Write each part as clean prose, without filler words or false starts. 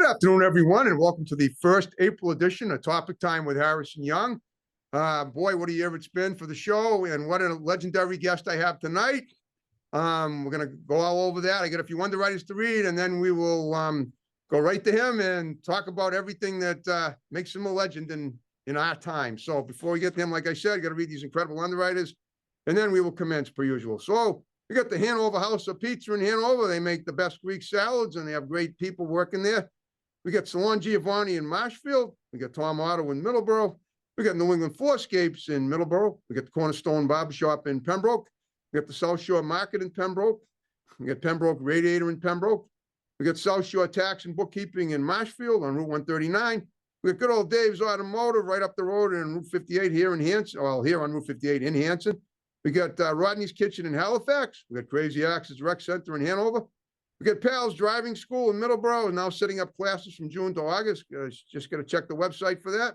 Afternoon, everyone, and welcome to the first April edition of Topic Time with Harrison Young. Boy, what a year it's been for the show, and what a legendary guest I have tonight. We're going to go all over that. I got a few underwriters to read, and then we will go right to him and talk about everything that makes him a legend in our time. So before we get to him, like I said, I got to read these incredible underwriters, and then we will commence per usual. So we got the Hanover House of Pizza in Hanover. They make the best Greek salads, and they have great people working there. We got Salon Giovanni in Marshfield. We got Tom Otto in Middleborough. We got New England Floorscapes in Middleborough. We got the Cornerstone Barbershop in Pembroke. We got the South Shore Market in Pembroke. We got Pembroke Radiator in Pembroke. We got South Shore Tax and Bookkeeping in Marshfield on Route 139. We got good old Dave's Automotive right up the road in Route 58 here in Hanson. Well, here on Route 58 in Hanson. We got Rodney's Kitchen in Halifax. We got Crazy Axe's Rec Center in Hanover. We got Pal's Driving School in Middleborough, and now setting up classes from June to August. Just got to check the website for that.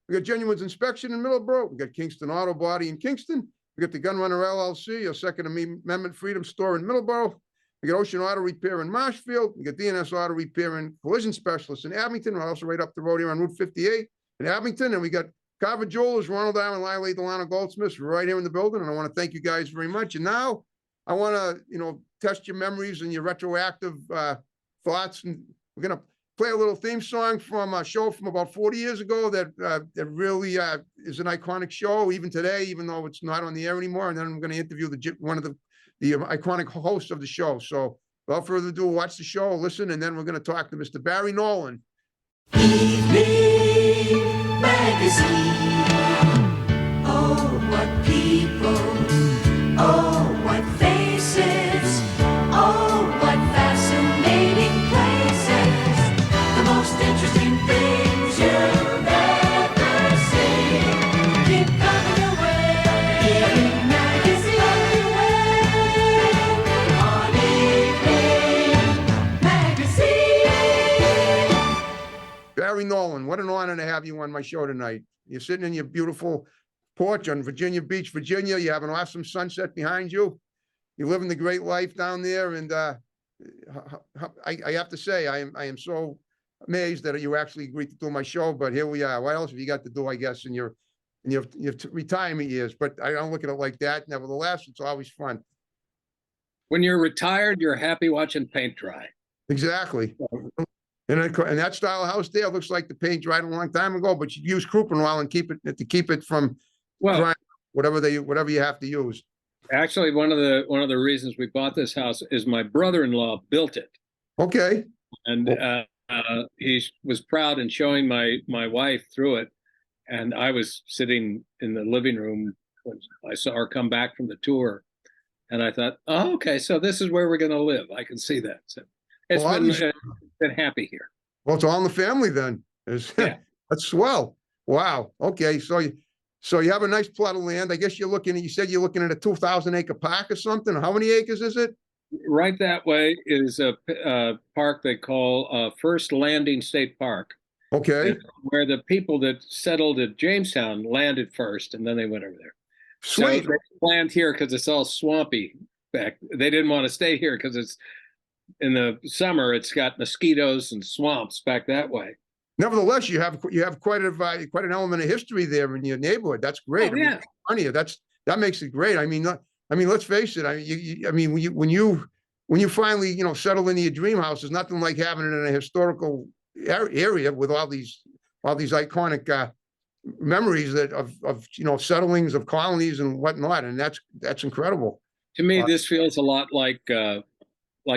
We got Genuine's Inspection in Middleborough. We got Kingston Auto Body in Kingston. We got the Gunrunner LLC, a Second Amendment Freedom Store in Middleborough. We got Ocean Auto Repair in Marshfield. We got DNS Auto Repair and Collision Specialists in Abington. We're also right up the road here on Route 58 in Abington. And we got Carver Jewelers, Ronald Allen, Lyle Delano Goldsmiths right here in the building. And I want to thank you guys very much. And now I want to, test your memories and your retroactive thoughts. And we're going to play a little theme song from a show from about 40 years ago that really is an iconic show, even today, even though it's not on the air anymore. And then I'm going to interview one of the iconic hosts of the show. So without further ado, watch the show, listen, and then we're going to talk to Mr. Barry Nolan. Evening Magazine. Oh, what people. Oh, what faces. Oh, what fascinating places. The most interesting things you've ever seen. Keep coming away. Evening Magazine. On Evening Magazine. Barry Nolan, what an honor to have you on my show tonight. You're sitting in your beautiful porch on Virginia Beach, Virginia. You have an awesome sunset behind you. You're living the great life down there. And I have to say, I am so amazed that you actually agreed to do my show, but here we are. What else have you got to do, I guess, in your retirement years? But I don't look at it like that. Nevertheless, it's always fun. When you're retired, you're happy watching paint dry. Exactly. And that style of house there looks like the paint dried a long time ago, but you use Crouppen oil and keep it from drying, whatever you have to use. Actually, one of the reasons we bought this house is my brother-in-law built it. Okay. And he was proud and showing my wife through it. And I was sitting in the living room when I saw her come back from the tour. And I thought, oh, okay, so this is where we're going to live. I can see that. So it's been happy here. Well, it's all in the family then. Yeah. That's swell. Wow. Okay. So you have a nice plot of land. I guess you said you're looking at a 2,000 acre park or something. How many acres is it? Right that way is a park they call First Landing State Park. Okay. Where the people that settled at Jamestown landed first, and then they went over there. Sweet. So they planned here because it's all swampy back. They didn't want to stay here because it's in the summer. It's got mosquitoes and swamps back that way. Nevertheless, you have quite an element of history there in your neighborhood. That's great. Oh, yeah. That makes it great. I mean, let's face it. When you finally settle into your dream house, there's nothing like having it in a historical area with all these iconic memories of settlings of colonies and whatnot, and that's incredible. To me, this feels a lot like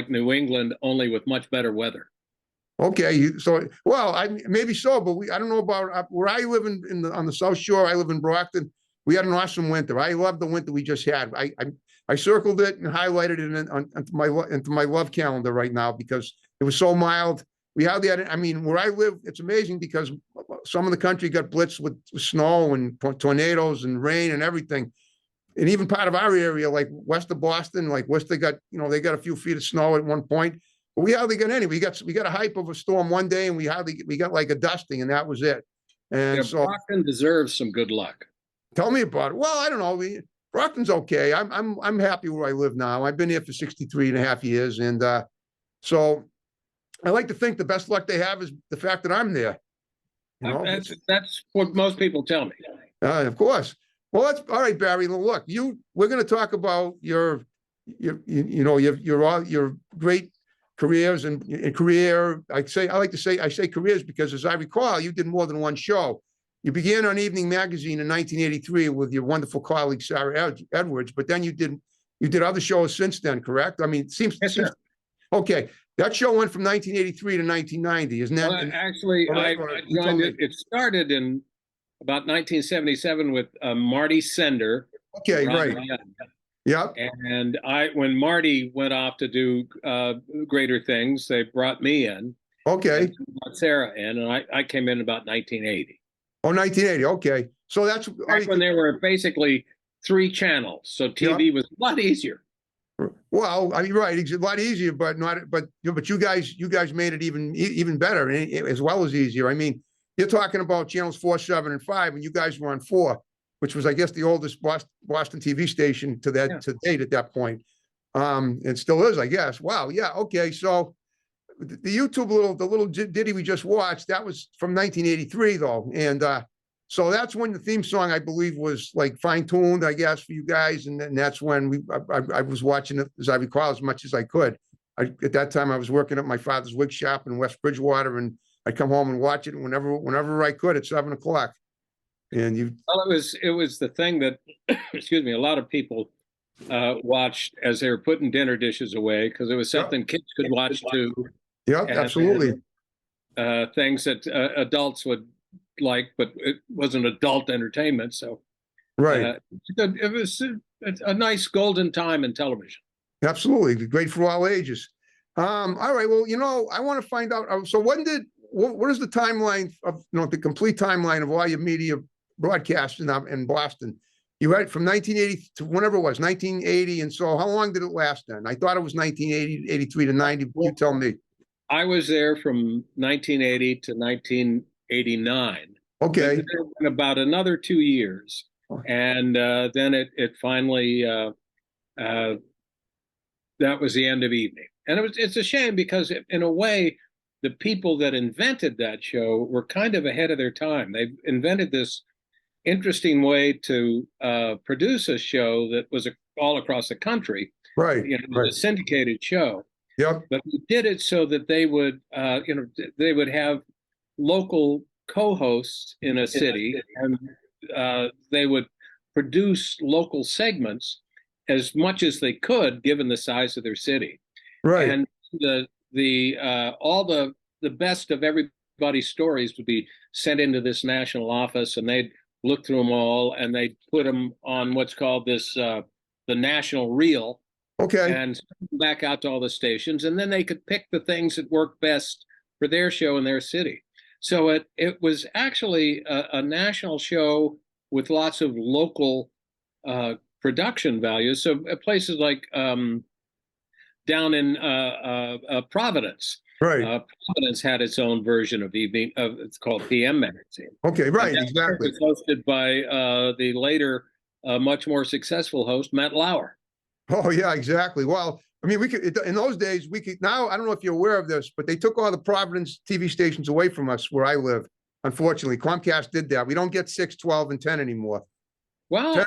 New England, only with much better weather. Okay, maybe so, but I don't know about where I live on the South Shore. I live in Brockton. We had an awesome winter. I love the winter we just had. I circled it and highlighted it into my love calendar right now because it was so mild. We hardly had it. I mean, where I live, it's amazing because some of the country got blitzed with snow and tornadoes and rain and everything. And even part of our area, like west of Boston, like Worcester got, they got a few feet of snow at one point. But we hardly got any. We got a hype of a storm one day, and we got like a dusting, and that was it. And Yeah, so Brockton deserves some good luck. tell me about it. Well, I don't know. Brockton's okay. I'm happy where I live now. I've been here for 63 and a half years. And so I like to think the best luck they have is the fact that I'm there. That's what most people tell me. Of course. Well, that's all right, Barry. Look, we're going to talk about your great careers and career. I say careers because, as I recall, you did more than one show. You began on Evening Magazine in 1983 with your wonderful colleague Sarah Edwards, but then you did other shows since then, correct? I mean, it seems. Yes, sir. Okay, that show went from 1983 to 1990, isn't that? Well, actually, I joined it. It started in about 1977 with Marty Sender. Okay, right. Yep. And when Marty went off to do greater things, they brought me in. Okay. Brought Sarah in, and I came in about 1980. Oh, 1980. Okay. So that's Back when there were basically 3 channels, so TV was a lot easier. Well, I mean, right, it's a lot easier, but you guys made it even better, as well as easier. I mean, you're talking about channels 4, 7, and 5, and you guys were on 4, which was, I guess, the oldest Boston TV station to date at that point. It still is, I guess. Wow. Yeah. Okay. So the YouTube the little ditty we just watched, that was from 1983 though. And, so that's when the theme song, I believe, was like fine-tuned, I guess, for you guys. And that's when I was watching it, as I recall, as much as I could. At that time, I was working at my father's wig shop in West Bridgewater, and I'd come home and watch it whenever I could at 7 o'clock. And Well, it was the thing that, excuse me, a lot of people watched as they were putting dinner dishes away, because it was something kids could watch too. Yeah, absolutely. Things that adults would like, but it wasn't adult entertainment. So, right. It was a nice golden time in television. Absolutely. Great for all ages. All right. Well, I want to find out. So what is the timeline of, the complete timeline of all your media broadcasts in Boston? You had from 1980 to whenever it was, 1980. And so how long did it last then? I thought it was 1980, 83 to 90. You tell me. I was there from 1980 to 1989. Okay. About another 2 years. And then it finally, that was the end of evening. And it's a shame because in a way, the people that invented that show were kind of ahead of their time. They invented this interesting way to produce a show that was all across the country. Right. A syndicated show. Yep. But we did it so that they would, they would have local co-hosts in a city, and they would produce local segments as much as they could, given the size of their city. Right. And all the best of everybody's stories would be sent into this national office, and they'd look through them all, and they'd put them on what's called the national reel. Okay. And send them back out to all the stations, and then they could pick the things that worked best for their show in their city. So it was actually a national show with lots of local production values. So places like down in Providence. Right. Providence had its own version of it's called PM Magazine. Okay, right, And exactly. it was hosted by the later, much more successful host, Matt Lauer. Oh, yeah, exactly. Well, I mean, in those days, now, I don't know if you're aware of this, but they took all the Providence TV stations away from us where I live. Unfortunately, Comcast did that. We don't get 6, 12, and 10 anymore. Wow.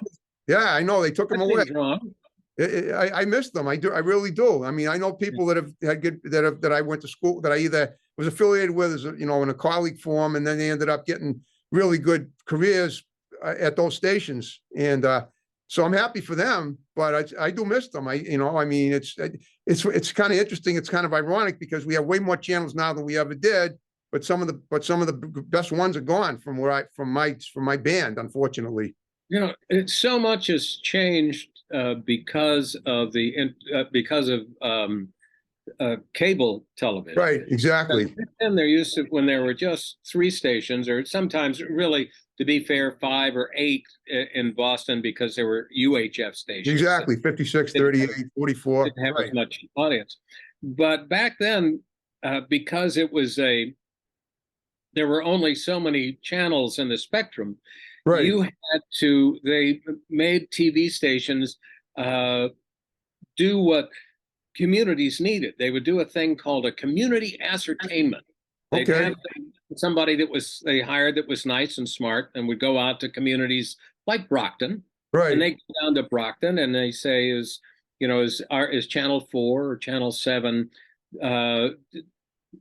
Yeah, I know. They took them away. Wrong. I miss them. I do. I really do. I mean, I know people that have had good, that I went to school, that I either was affiliated with as in a colleague form, and then they ended up getting really good careers at those stations. And so I'm happy for them, but I do miss them. I mean, it's kind of interesting. It's kind of ironic because we have way more channels now than we ever did, but some of the best ones are gone from my band, unfortunately. So much has changed because of cable television. Right, exactly. And there used to, when there were just 3 stations, or sometimes really, to be fair, 5 or 8 in Boston, because there were UHF stations. Exactly. 56, 38, 44. Didn't have Right. as much audience. But back then, because it was there were only so many channels in the spectrum, Right. you had to, they made TV stations do what communities needed. They would do a thing called a community ascertainment. They'd Okay. have somebody that they hired that was nice and smart, and would go out to communities like Brockton, Right. and they go down to Brockton and they say, is Channel 4 or Channel 7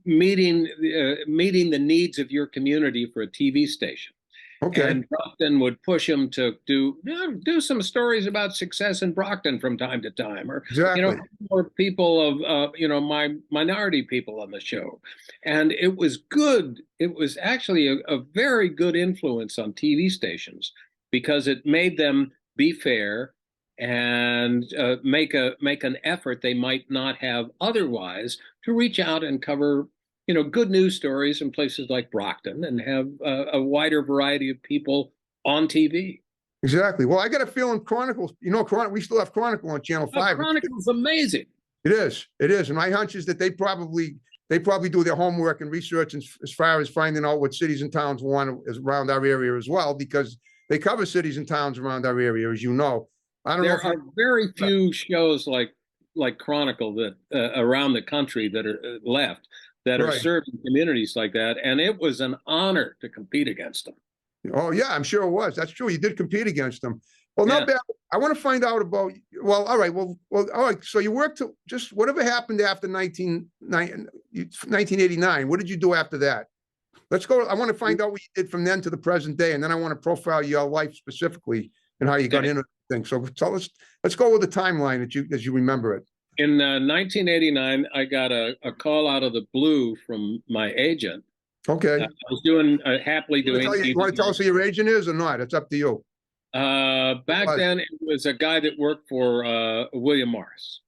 meeting the needs of your community for a TV station? Okay. And Brockton would push them to do some stories about success in Brockton from time to time, or Exactly. more people of my minority people on the show. And it was good. It was actually a very good influence on TV stations, because it made them be fair and make an effort they might not have otherwise to reach out and cover good news stories in places like Brockton, and have a wider variety of people on TV. Exactly. Well, I got a feeling Chronicles, we still have Chronicle on Channel 5. Chronicle's amazing. It is. It is. And my hunch is that they probably do their homework and research as far as finding out what cities and towns want around our area as well, because they cover cities and towns around our area, as you know. I don't know. There are very few shows like Chronicle that around the country that are left, that are Right. serving communities like that. And it was an honor to compete against them. Oh, yeah, I'm sure it was. That's true. You did compete against them. Well, Yeah. not bad. I want to find out about, well, all right. Well, all right. So you worked to just whatever happened after 1989. What did you do after that? Let's go. I want to find out what you did from then to the present day. And then I want to profile your life specifically and how you got Okay. into things. So let's go with the timeline as you remember it. In 1989, I got a call out of the blue from my agent. Okay. I was happily doing. You want to tell us who your agent is or not? It's up to you. Back then, it was a guy that worked for William Morris.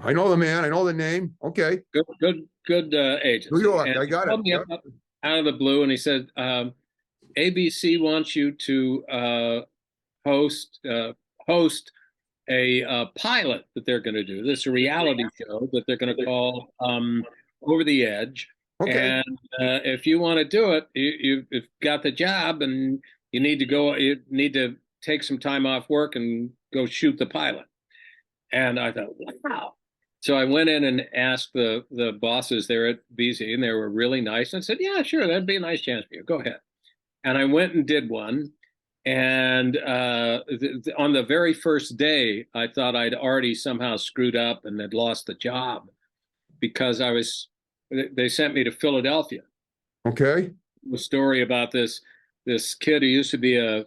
I know the man. I know the name. Okay. Good agent. New York. I got it. Yep. Out of the blue, and he said, ABC wants you to host a pilot that they're going to do. This is a reality show that they're going to call Over the Edge. Okay. And if you want to do it, you've got the job, and you need to take some time off work and go shoot the pilot. And I thought, wow. So I went in and asked the bosses there at BZ, and they were really nice, and said, yeah, sure, that'd be a nice chance for you. Go ahead. And I went and did one. And on the very first day, I thought I'd already somehow screwed up and had lost the job, because they sent me to Philadelphia. Okay. A story about this kid who used to be a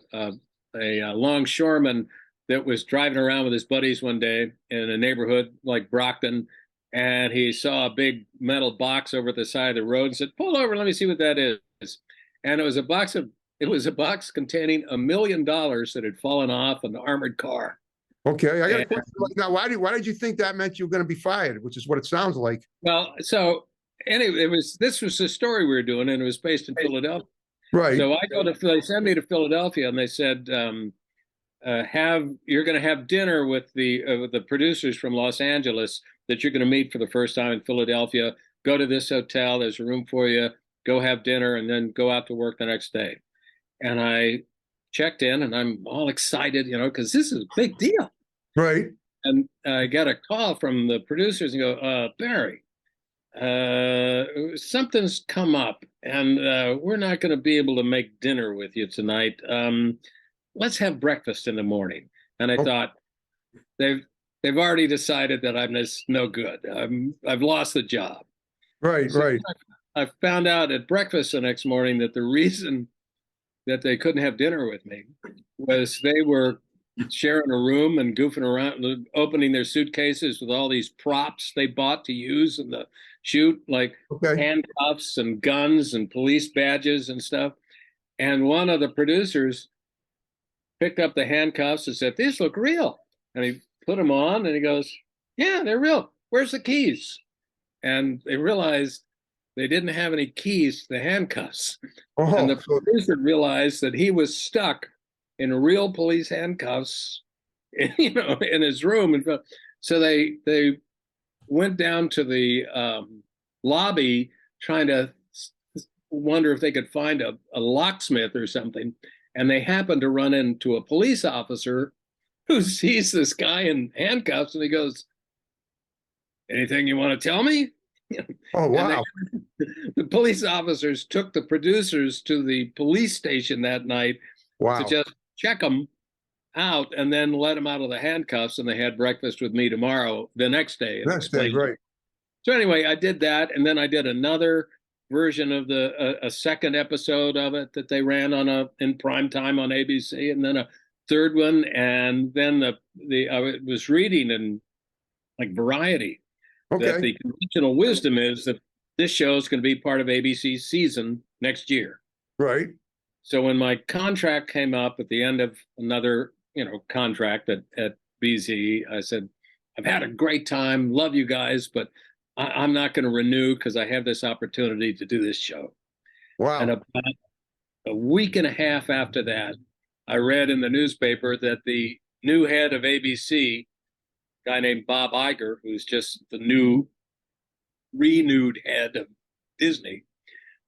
longshoreman that was driving around with his buddies one day in a neighborhood like Brockton, and he saw a big metal box over the side of the road and said, pull over, let me see what that is. And it was a box containing $1 million that had fallen off an armored car. Okay. I got a question. Now, why did you think that meant you were going to be fired, which is what it sounds like? Well, so anyway, this was the story we were doing, and it was based in Philadelphia. Right. So they sent me to Philadelphia, and they said, you're going to have dinner with the producers from Los Angeles that you're going to meet for the first time in Philadelphia. Go to this hotel. There's a room for you. Go have dinner, and then go out to work the next day. And I checked in, and I'm all excited, because this is a big deal. Right. And I got a call from the producers and go, Barry, something's come up, and we're not going to be able to make dinner with you tonight. Let's have breakfast in the morning. And I thought, they've already decided that I'm just no good. I've lost the job. Right. So right. I found out at breakfast the next morning that the reason that they couldn't have dinner with me was they were sharing a room and goofing around, opening their suitcases with all these props they bought to use in the shoot, like Okay. handcuffs and guns and police badges and stuff. And one of the producers picked up the handcuffs and said, these look real. And he put them on, and he goes, yeah, they're real. Where's the keys? and they realized they didn't have any keys to the handcuffs. And Oh, the so, producer realized that he was stuck in real police handcuffs, in his room. And so they went down to the lobby trying to wonder if they could find a locksmith or something. And they happened to run into a police officer who sees this guy in handcuffs, and he goes, "Anything you want to tell me?" oh, wow. The police officers took the producers to the police station that night Wow. to just check them out and then let them out of the handcuffs, and they had breakfast with me tomorrow, the next day. Next day, right. So anyway, I did that, and then I did another version of a second episode of it that they ran in prime time on ABC, and then a third one, and then I was reading in like Variety that Okay, the conventional wisdom is that this show is going to be part of ABC's season next year. right. So when my contract came up at the end of another, contract at BZ, I said, "I've had a great time, love you guys, but I'm not going to renew because I have this opportunity to do this show." And Wow. about a week and a half after that, I read in the newspaper that the new head of ABC, a guy named Bob Iger, who's just the renewed head of Disney,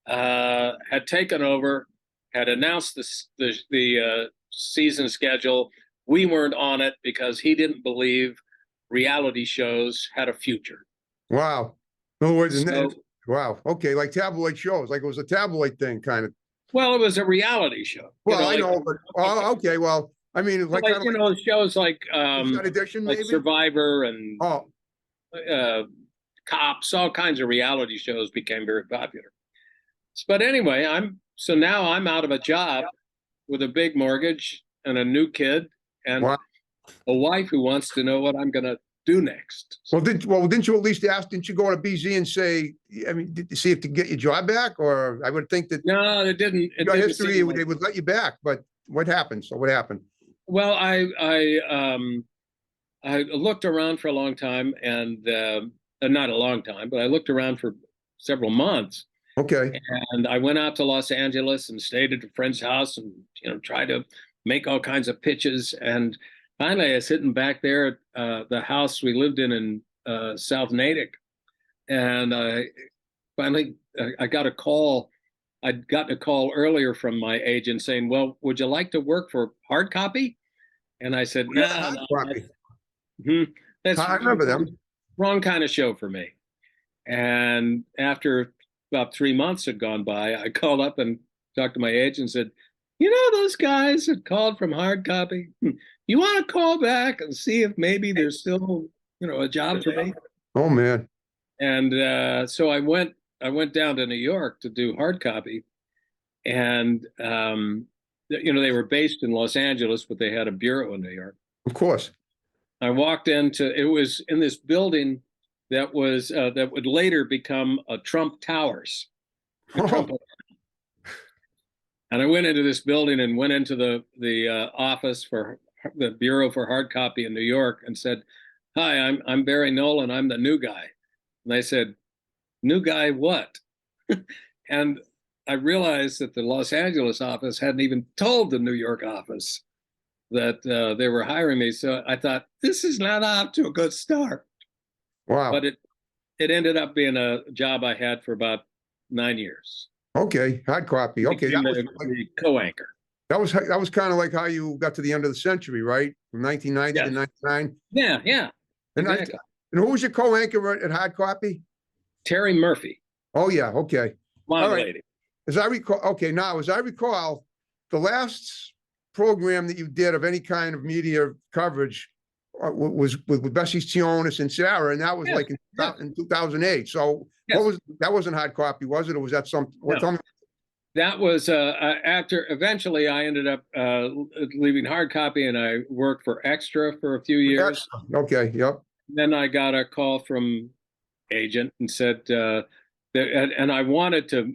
had taken over, had announced the season schedule. We weren't on it because he didn't believe reality shows had a future. Wow. In other words, So, wow. Okay, like tabloid shows, like it was a tabloid thing, kind of. well, it was a reality show. Well, I know, but okay. Well, I mean, like kind of shows like Inside Edition, like maybe. Survivor and Oh, Cops, all kinds of reality shows became very popular. But anyway, now I'm out of a job with a big mortgage and a new kid and wow. a wife who wants to know what I'm going to do next. Well, didn't you at least ask? Didn't you go to BZ and say? I mean, did you see if to get your job back, or I would think that No, it didn't. It your didn't history seem like- they would let you back. But what happened? So what happened? Well, I looked around for a long time, and not a long time, but I looked around for several months. Okay. And I went out to Los Angeles and stayed at a friend's house and tried to make all kinds of pitches. And finally, I was sitting back there at the house we lived in South Natick, and finally I got a call. I'd gotten a call earlier from my agent saying, "Well, would you like to work for Hard Copy?" And I said, "No, Yeah, that's I remember them. wrong kind of show for me." And after about 3 months had gone by, I called up and talked to my agent and said, "Those guys had called from Hard Copy. You want to call back and see if maybe there's still, a job for me?" Oh man. And so I went down to New York to do Hard Copy, and they were based in Los Angeles, but they had a bureau in New York. Of course. I walked it was in this building that was that would later become a Trump Towers. Oh, And I went into this building and went into the office for the Bureau for Hard Copy in New York and said, "Hi, I'm Barry Nolan. I'm the new guy." And they said, "New guy what?" And I realized that the Los Angeles office hadn't even told the New York office that they were hiring me. So I thought, this is not off to a good start. wow. But it ended up being a job I had for about 9 years. Okay, Hard Copy. Okay, Became the co-anchor. that was kind of like how you got to the end of the century, right? From 1990 to 99. Yeah. And Exactly. and who was your co-anchor at Hard Copy? Terry Murphy, Oh yeah, okay. my All right. lady. As I recall, the last program that you did of any kind of media coverage was with Bessie Sionis and Sarah, and that was Yeah, like yeah. in 2008. So Yes. that wasn't Hard Copy, was it? Or was that something? No. Tell me. That was after eventually I ended up leaving Hard Copy and I worked for Extra for a few years. Okay, yep. Then I got a call from agent and said and I wanted to.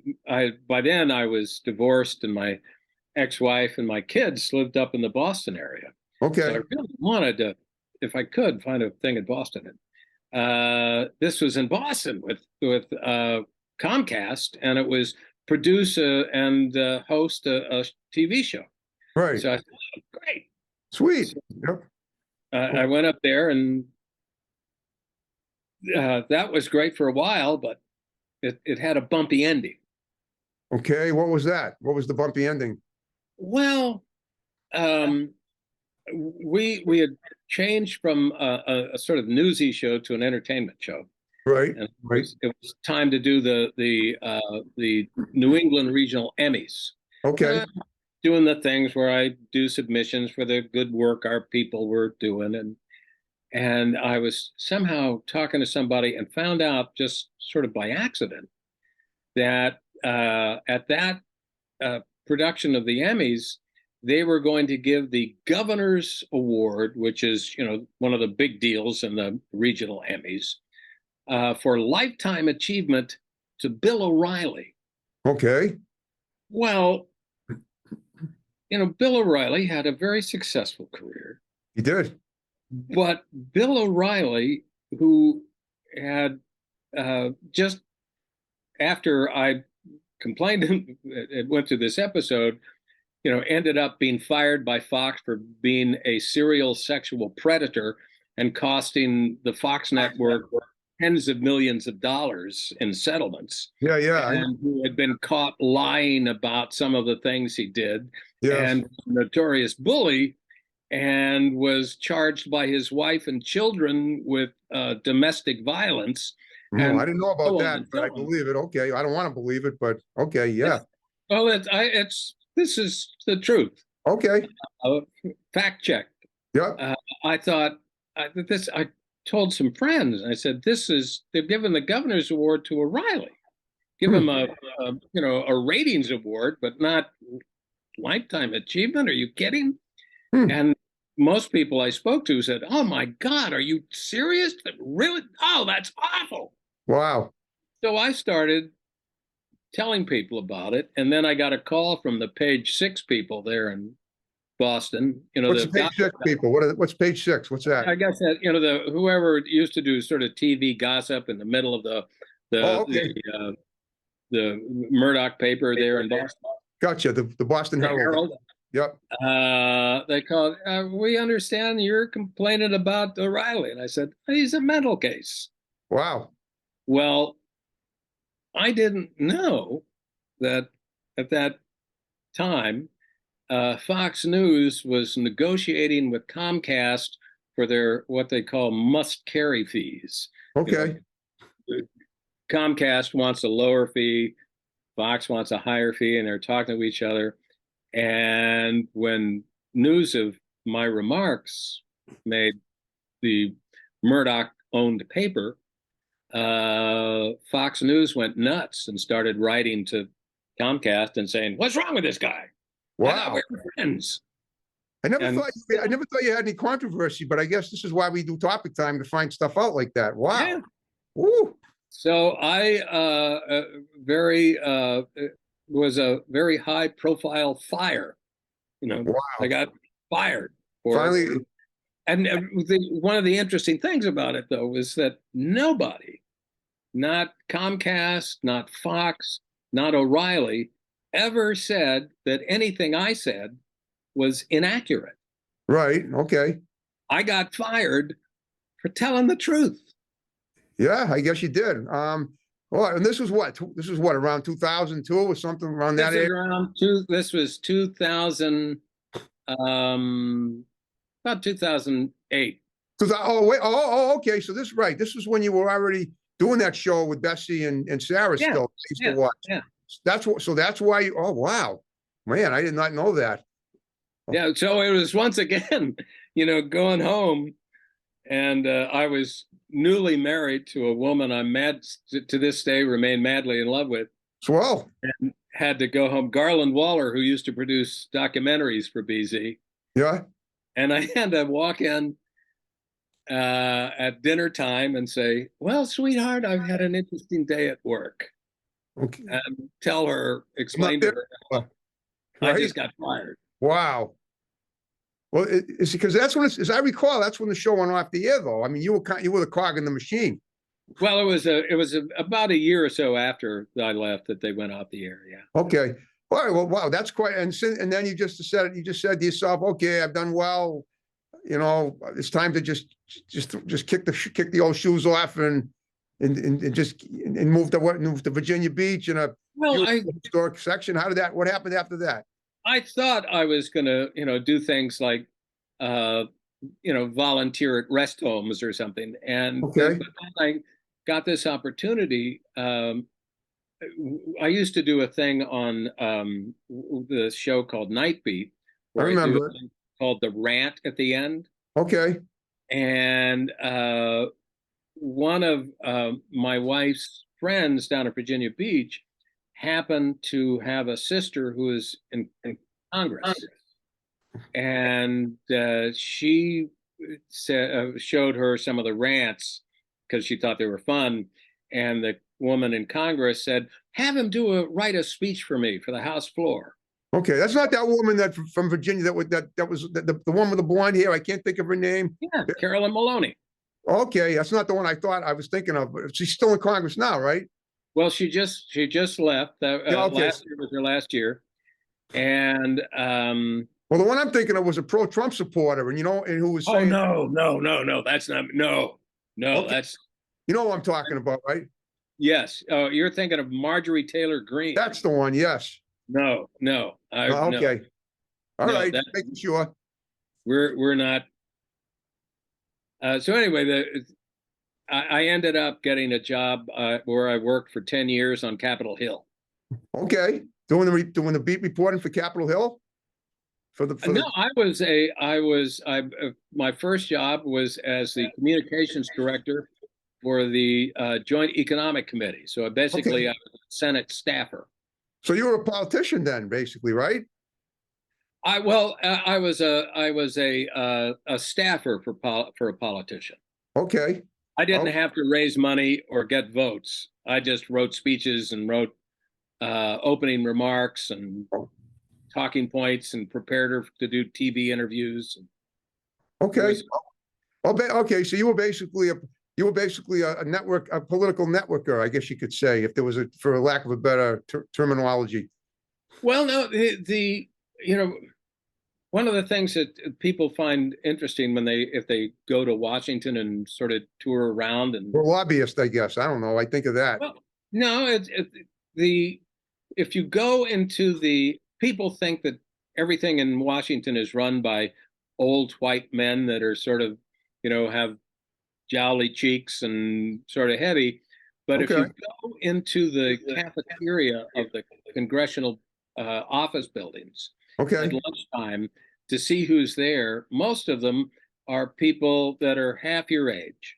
By then I was divorced and my ex-wife and my kids lived up in the Boston area. So Okay. I really wanted to, if I could, find a thing in Boston. This was in Boston with Comcast, and it was produce and host a TV show. Right. So I thought, oh, great. Sweet. Yep. I went up there, and that was great for a while, but it had a bumpy ending. Okay. What was that? What was the bumpy ending? Well, we had changed from a sort of newsy show to an entertainment show, Right. and Right. it was time to do the New England Regional Emmys. Okay. Doing the things where I do submissions for the good work our people were doing, and I was somehow talking to somebody and found out just sort of by accident that at that production of the Emmys, they were going to give the Governor's Award, which is, one of the big deals in the regional Emmys, for lifetime achievement to Bill O'Reilly. Okay. Well, Bill O'Reilly had a very successful career, He did. but Bill O'Reilly, who had just after I complained and it went through this episode, ended up being fired by Fox for being a serial sexual predator and costing the Fox network tens of millions of dollars in settlements. Yeah. Yeah. And who had been caught lying about some of the things he did, Yes. and notorious bully, and was charged by his wife and children with domestic violence. No, And I didn't know about so on that, and but I so on. believe it. Okay. I don't want to believe it, but okay. Yeah. Well, this is the truth. Okay. Fact check. Yeah. I thought I told some friends. I said, they've given the Governor's Award to O'Reilly. Give him a ratings award, but not lifetime achievement. Are you kidding? And most people I spoke to said, "Oh my God, are you serious? Really? Oh, that's awful." Wow. So I started telling people about it, and then I got a call from the Page Six people there in Boston. What's page six, people? What's page six? What's that? I guess that whoever used to do sort of TV gossip in the middle of the Murdoch paper there in Boston. Gotcha. The Boston Herald. Yep. They called. We understand you're complaining about O'Reilly, and I said he's a mental case. Wow. Well, I didn't know that at that time, Fox News was negotiating with Comcast for their what they call must carry fees. Okay. Comcast wants a lower fee, Fox wants a higher fee, and they're talking to each other. And when news of my remarks made the Murdoch-owned paper, Fox News went nuts and started writing to Comcast and saying, "What's wrong with this guy? I thought Wow. we were friends." I never And- thought you had any controversy, but I guess this is why we do topic time to find stuff out like that. Wow. Yeah. Woo. So I was a very high profile fire. Wow. I got fired for Finally. And one of the interesting things about it, though, is that nobody, not Comcast, not Fox, not O'Reilly, ever said that anything I said was inaccurate. Right. Okay. I got fired for telling the truth. Yeah, I guess you did. Well, and this was what? This was what, around 2002 or something around that age? This was 2000, about 2008. Oh, wait. Oh, okay. So this, right. This was when you were already doing that show with Bessie and Sarah Yeah, still. I used to watch. yeah. So that's why you, oh, wow. Man, I did not know that. Yeah, so it was once again, going home, and I was newly married to a woman I'm mad to this day, remain madly in love with. Swell. And had to go home. Garland Waller, who used to produce documentaries for BZ, Yeah. and I had to walk in at dinner time and say, "Well, sweetheart, I've had an interesting day at work," Okay. and tell her, explain to her, I Right? just got fired. Wow. Well, it's because that's when, as I recall, that's when the show went off the air, though. I mean, you were the cog in the machine. Well, about a year or so after I left that they went off the air. Yeah. Okay. All right. Well, wow, that's quite. And then you just said to yourself, okay, I've done well. You know, it's time to just kick the old shoes off and just move to Virginia Beach in a Well, historic section. What happened after that? I thought I was going to, do things like, volunteer at rest homes or something. And Okay. but then I got this opportunity. I used to do a thing on the show called Night Beat, I where I do remember a thing called The Rant at the end. Okay. And one of my wife's friends down at Virginia Beach happened to have a sister who is in Congress. And she showed her some of the rants because she thought they were fun. And the woman in Congress said, have him write a speech for me for the House floor. Okay. That's not that woman from Virginia that was the one with the blonde hair. I can't think of her name. Yeah, Carolyn Maloney. Okay. That's not the one I thought I was thinking of, but she's still in Congress now, right? Well, she just left. Okay. Last year was her last year. And Well, the one I'm thinking of was a pro-Trump supporter, and who was saying, no, that's not no, Okay. that's you know what I'm talking about, right? yes. Oh, you're thinking of Marjorie Taylor Greene. That's the one. Yes. No. Okay. All No, right. that- Making sure. We're not. So anyway, I ended up getting a job where I worked for 10 years on Capitol Hill. Okay. Doing the beat reporting for Capitol Hill. No, my first job was as the communications director for the Joint Economic Committee. So basically, Okay. I was a Senate staffer. So you were a politician then, basically, right? I was a staffer for a politician. Okay. I didn't Oh. have to raise money or get votes. I just wrote speeches and wrote opening remarks and Oh. talking points and prepared her to do TV interviews. Okay. Okay. So you were basically a political networker, I guess you could say, if there was for lack of a better terminology. Well, no, one of the things that people find interesting if they go to Washington and sort of tour around and We're lobbyists, I guess. I don't know. I think of that. well, no, if you go into people think that everything in Washington is run by old white men that are sort of, have jowly cheeks and sort of heavy. But if you Okay. go into the cafeteria of the congressional office buildings Okay. at lunchtime to see who's there, most of them are people that are half your age,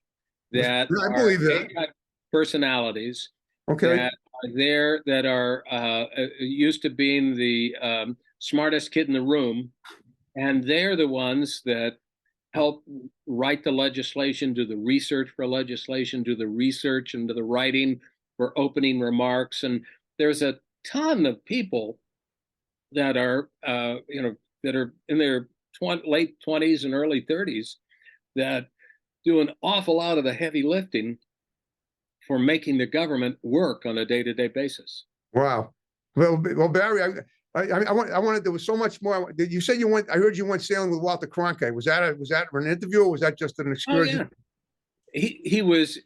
that I are believe that. A-type personalities Okay. that are there, that are used to being the smartest kid in the room, and they're the ones that help write the legislation, do the research for legislation, do the research and do the writing for opening remarks. And there's a ton of people that are, that are in their late 20s and early 30s that do an awful lot of the heavy lifting for making the government work on a day-to-day basis. Wow. Well, Barry, I wanted. There was so much more. You said you went. I heard you went sailing with Walter Cronkite. Was that for an interview, or was that just an excursion? Oh, yeah. He was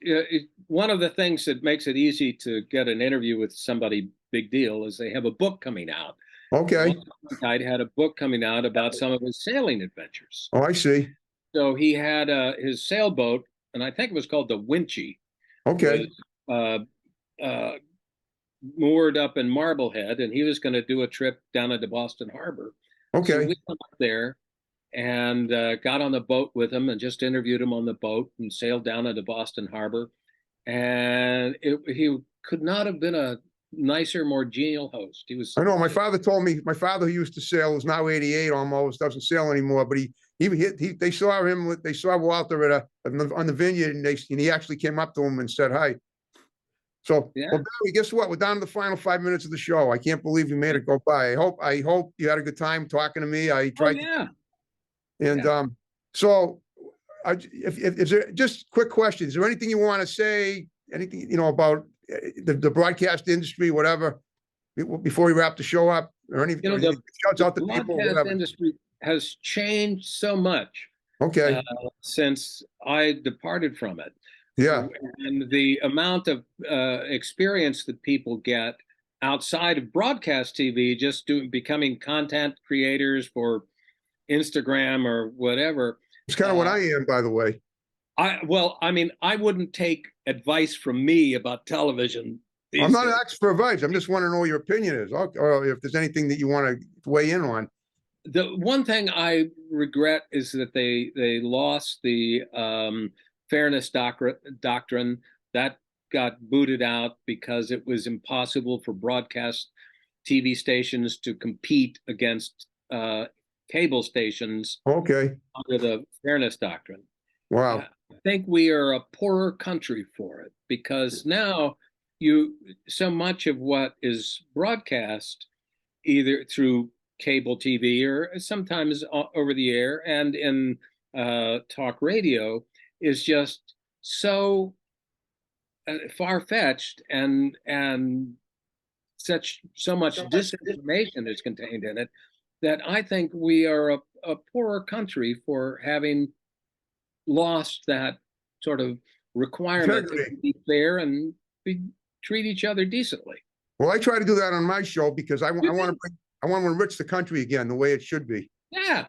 one of the things that makes it easy to get an interview with somebody big deal is they have a book coming out. Okay. Walter Cronkite had a book coming out about some of his sailing adventures. Oh, I see. So he had his sailboat, and I think it was called the Winchy. Okay. Was, moored up in Marblehead, and he was going to do a trip down into Boston Harbor. So Okay. we went up there and got on the boat with him and just interviewed him on the boat and sailed down into Boston Harbor. And he could not have been a nicer, more genial host. He was. I know. My father told me. My father, who used to sail, is now 88 almost, doesn't sail anymore. But they saw him. They saw Walter on the vineyard, and he actually came up to him and said hi. So, Yeah. well, Barry, guess what? We're down to the final 5 minutes of the show. I can't believe you made it go by. I hope you had a good time talking to me. I Oh, tried. yeah. And, so if is there just quick question, is there anything you want to say, anything, about the broadcast industry, whatever, before we wrap the show up or anything? You know, anything shouts out to people, broadcast whatever. industry has changed so much Okay, since I departed from it. yeah, And the amount of experience that people get outside of broadcast TV, just becoming content creators for Instagram or whatever. it's kind of what I am, by the way. I mean, I wouldn't take advice from me about television. I'm not asking for advice. I'm just wanting to know what your opinion is, or if there's anything that you want to weigh in on. The one thing I regret is that they lost the fairness doctrine. That got booted out because it was impossible for broadcast TV stations to compete against cable stations Okay, under the fairness doctrine. wow. I think we are a poorer country for it because now so much of what is broadcast either through cable TV or sometimes over the air and in talk radio is just so far-fetched and so much disinformation is contained in it that I think we are a poorer country for having lost that sort of requirement to be fair and treat each other decently. Well, I try to do that on my show because I want to enrich the country again the way it should be. Yeah.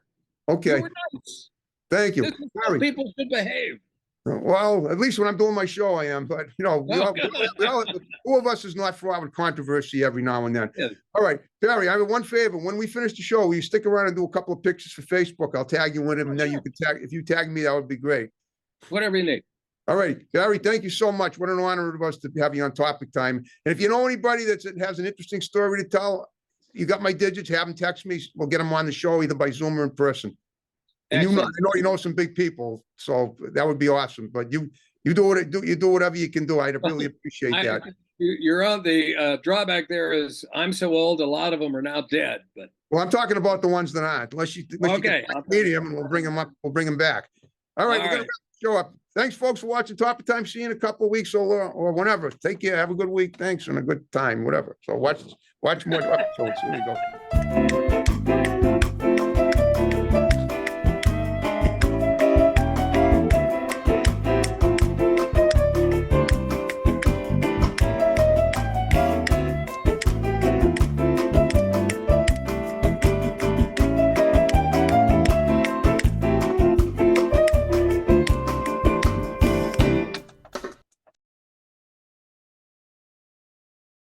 Okay, Nice. thank you. This is how people should behave. Well, at least when I'm doing my show, I am. But who of us is not fraught with controversy every now and then? Yeah. All right, Barry, I have one favor. When we finish the show, will you stick around and do a couple of pictures for Facebook? I'll tag you in them, and then you can tag. If you tag me, that would be great. Whatever you need. All right, Barry, thank you so much. What an honor it was to have you on Topic Time. And if you know anybody that has an interesting story to tell, you got my digits. Have them text me. We'll get them on the show either by Zoom or in person. And I know you know some big people, so that would be awesome. But you do whatever you can do. I'd really appreciate that. You're on the drawback. There is I'm so old. A lot of them are now dead. But well, I'm talking about the ones that aren't. Unless you okay, medium, and we'll bring them up. We'll bring them back. All right, we're gonna wrap the show up. Thanks, folks, for watching Topic Time. See you in a couple of weeks or whenever. Take care. Have a good week. Thanks, and a good time. Whatever. So watch more episodes. Here we go.